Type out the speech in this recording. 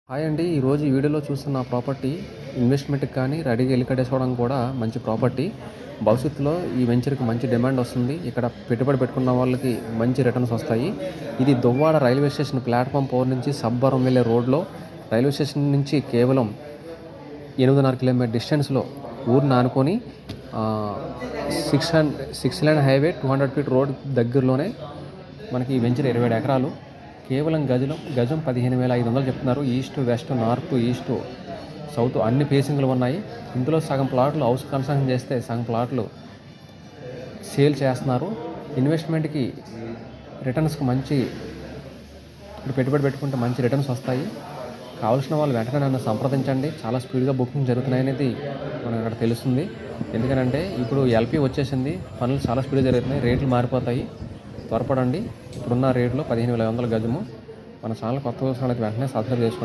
Hi అండి. ఈరోజు ఈ వీడియోలో చూస్తున్న ప్రాపర్టీ ఇన్వెస్ట్మెంట్‌కి కానీ, రెడీగా ఇల్లు కట్టేసుకోవడానికి కూడా మంచి ప్రాపర్టీ. భవిష్యత్తులో ఈ వెంచర్‌కి మంచి డిమాండ్ వస్తుంది. ఇక్కడ పెట్టుబడి పెట్టుకున్న వాళ్ళకి మంచి రిటర్న్స్ వస్తాయి. ఇది దువ్వాడ రైల్వే స్టేషన్ ప్లాట్‌ఫామ్ 4 నుంచి సబ్బవరం వెళ్ళే రోడ్‌లో రైల్వే స్టేషన్ నుంచి కేవలం 8.5 కిలోమీటర్ డిస్టెన్స్‌లో ఊరిని ఆనుకొని 6 లేన్ హైవే 200 ఫీట్ రోడ్ దగ్గరలోనే మనకి ఈ వెంచర్ 27 ఎకరాలు. కేవలం గజం 15,500 చెప్తున్నారు. East, west, north, east, south అన్ని ఫేసింగ్లు ఉన్నాయి. ఇందులో సగం ప్లాట్లు హౌస్ కన్స్ట్రక్షన్ చేస్తే సగం ప్లాట్లు సేల్ చేస్తున్నారు. ఇన్వెస్ట్మెంట్కి రిటర్న్స్కి మంచి ఇప్పుడు పెట్టుబడి పెట్టుకుంటే మంచి రిటర్న్స్ వస్తాయి. కావాల్సిన వాళ్ళు వెంటనే నన్ను సంప్రదించండి. చాలా స్పీడ్గా బుకింగ్ జరుగుతున్నాయనేది మనకు అక్కడ తెలుస్తుంది. ఎందుకంటే ఇప్పుడు ఎల్పీ వచ్చేసింది, పనులు చాలా స్పీడ్గా జరుగుతున్నాయి, రేట్లు మారిపోతాయి. త్వరపడండి. ఇప్పుడున్న రేట్లో 15,500 గజము. మన ఛానల్ కొత్త చూసినట్లయితే వెంటనే సబ్స్క్రైబ్ చేసుకోండి.